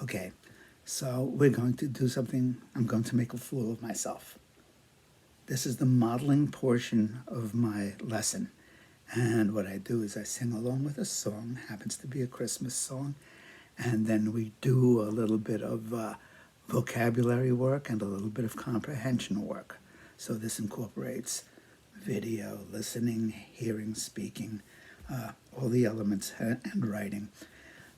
Okay, so we're going to do something. I'm going to make a fool of myself. This is the modeling portion of my lesson. And what I do is I sing along with a song, happens to be a Christmas song, and then we do a little bit of vocabulary work and a little bit of comprehension work. So this incorporates video, listening, hearing, speaking, all the elements, and writing.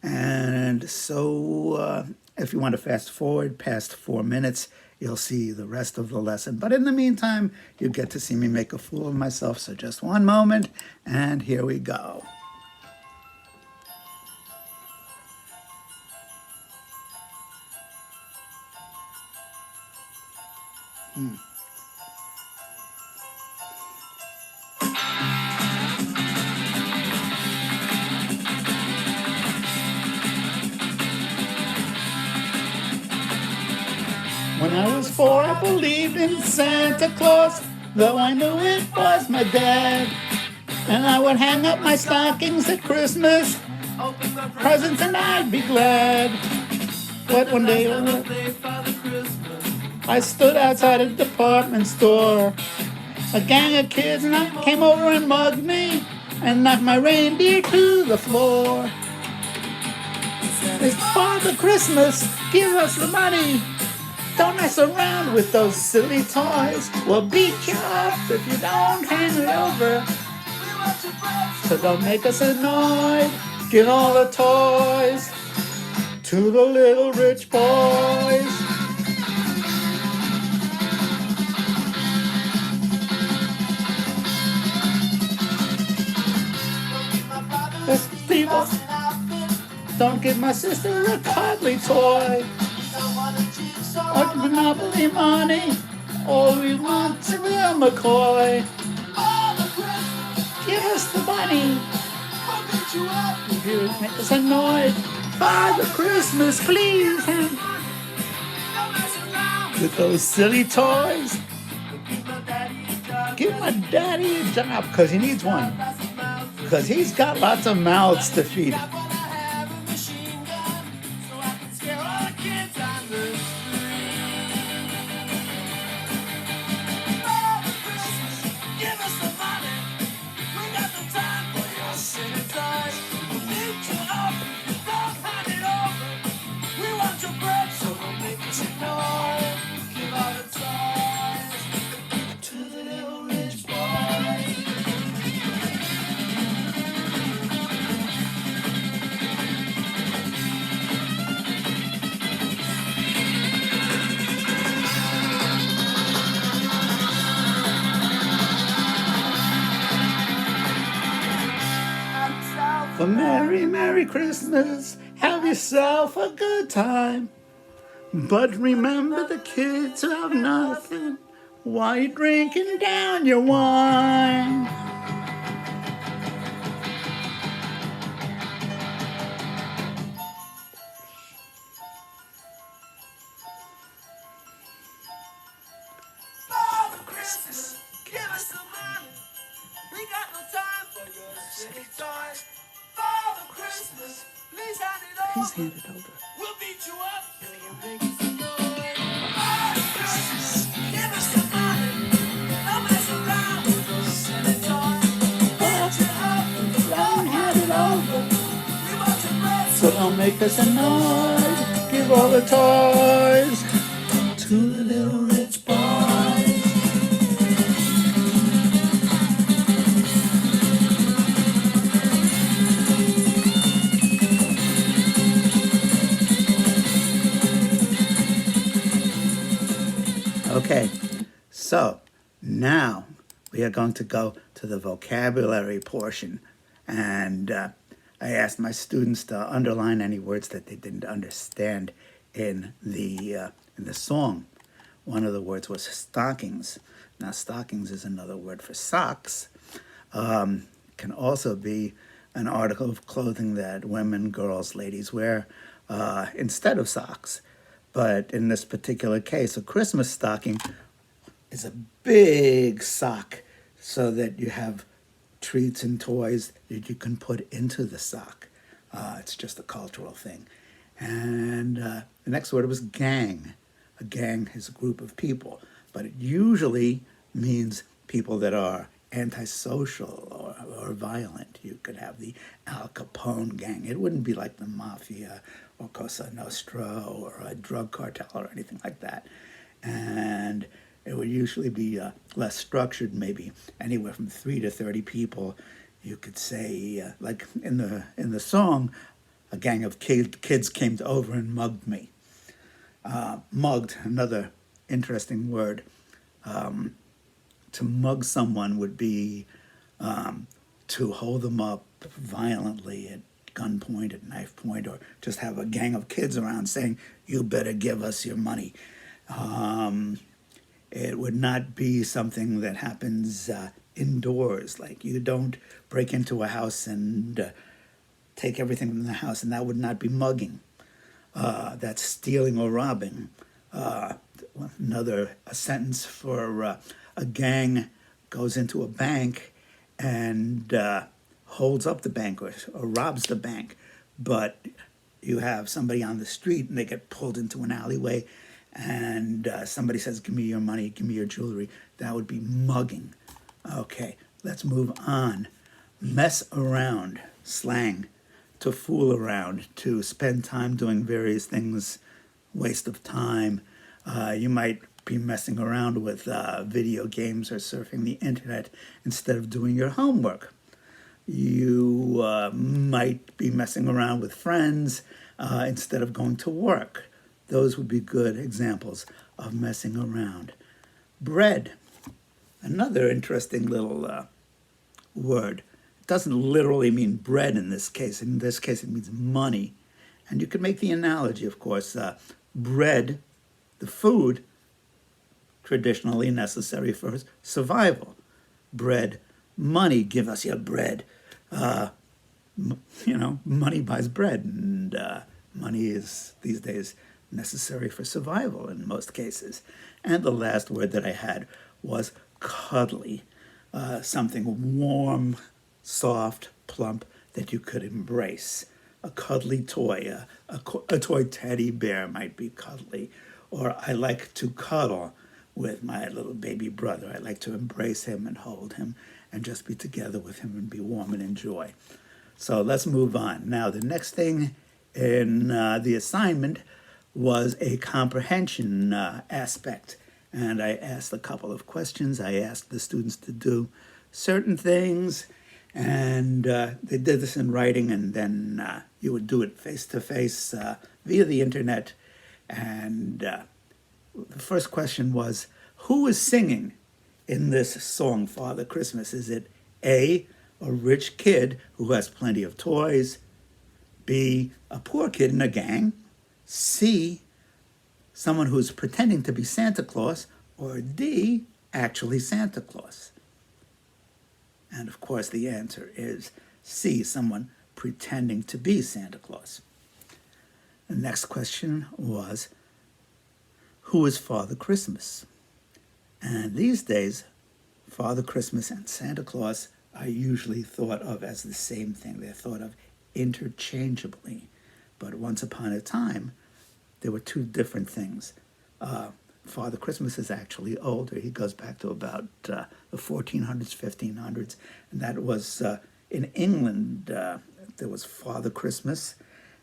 And so if you want to fast forward past 4 minutes, you'll see the rest of the lesson. But in the meantime, you get to see me make a fool of myself. So just one moment, and here we go. When I was 4, I believed in Santa Claus, though I knew it was my dad. And I would hang up my stockings at Christmas, presents, and I'd be glad. But one day I stood outside a department store. A gang of kids came over and mugged me and knocked my reindeer to the floor. It's Father Christmas, give us the money. Don't mess around with those silly toys. We'll beat you up if you don't hand it over. So don't make us annoyed. Give all the toys to the little rich boys. People, don't give my sister a cuddly toy. Or Monopoly money. All we want is a real McCoy. Give us the money. You make us annoyed. Father Christmas, please. With those silly toys. Give my daddy a job, because he needs one. Because he's got lots of mouths to feed. A Merry, Merry Christmas, have yourself a good time. But remember the kids who have nothing while you're drinking down your wine. Father Christmas, give us the money. We got no time for your silly toys. Father Christmas, please hand it over. Please hand it over. We'll beat you up if you make us annoyed. Father Christmas, give us the money. Don't mess around with those silly toys. Beat you up if you don't hand it over. We want your bread, So don't make us annoyed. Give all the toys to the little rich boys. Okay, so now we are going to go to the vocabulary portion. And I asked my students to underline any words that they didn't understand in the song. One of the words was stockings. Now, stockings is another word for socks. Can also be an article of clothing that women, girls, ladies wear instead of socks. But in this particular case, a Christmas stocking is a big sock so that you have treats and toys that you can put into the sock. It's just a cultural thing. And The next word was gang. A gang is a group of people, but it usually means people that are antisocial or violent. You could have the Al Capone gang. It wouldn't be like the mafia or Cosa Nostra or a drug cartel or anything like that. And it would usually be less structured, maybe anywhere from 3 to 30 people. You could say, like in the song, a gang of kids came over and mugged me. Mugged, another interesting word. To mug someone would be to hold them up violently at gunpoint, at knife point, or just have a gang of kids around saying, "You better give us your money." It would not be something that happens indoors. Like, you don't break into a house and take everything from the house, and that would not be mugging. That's stealing or robbing. A sentence for a gang goes into a bank and holds up the bank or robs the bank, but you have somebody on the street and they get pulled into an alleyway and somebody says, "Give me your money, give me your jewelry." That would be mugging. Okay, let's move on. Mess around, slang, to fool around, to spend time doing various things, waste of time. You might be messing around with video games or surfing the internet instead of doing your homework. You might be messing around with friends instead of going to work. Those would be good examples of messing around. Bread, another interesting little word. It doesn't literally mean bread in this case. In this case, it means money. And you could make the analogy, of course, bread, the food, traditionally necessary for survival. Bread, money, give us your bread. Money buys bread, and money is these days necessary for survival in most cases. And the last word that I had was cuddly, something warm, soft, plump that you could embrace. A cuddly toy, a toy teddy bear might be cuddly. Or I like to cuddle with my little baby brother. I like to embrace him and hold him and just be together with him and be warm and enjoy. So let's move on. Now, the next thing in the assignment was a comprehension aspect. And I asked a couple of questions. I asked the students to do certain things, and they did this in writing, and then you would do it face-to-face via the internet. And the first question was, who is singing in this song, Father Christmas? Is it A, a rich kid who has plenty of toys, B, a poor kid in a gang, C, someone who's pretending to be Santa Claus, or D, actually Santa Claus? And of course the answer is C, someone pretending to be Santa Claus. The next question was, who is Father Christmas? And these days, Father Christmas and Santa Claus are usually thought of as the same thing. They're thought of interchangeably. But once upon a time, there were two different things. Father Christmas is actually older. He goes back to about the 1400s, 1500s. And that was in England. There was Father Christmas.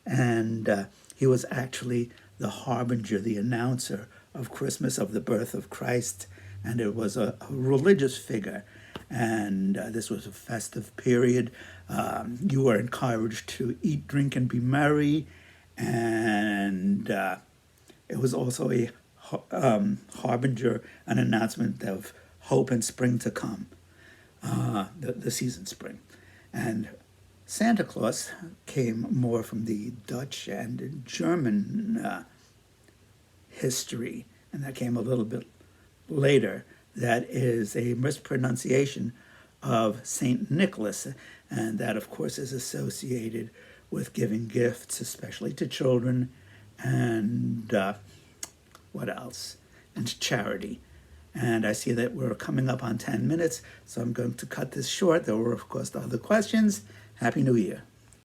And he was actually the harbinger, the announcer of Christmas, of the birth of Christ. And it was a religious figure. And this was a festive period. You were encouraged to eat, drink, and be merry. And it was also a harbinger, an announcement of hope and spring to come, the season spring. And Santa Claus came more from the Dutch and German history, and that came a little bit later. That is a mispronunciation of Saint Nicholas, and that, of course, is associated with giving gifts, especially to children, and what else? And charity. And I see that we're coming up on 10 minutes, so I'm going to cut this short. There were, of course, other questions. Happy New Year.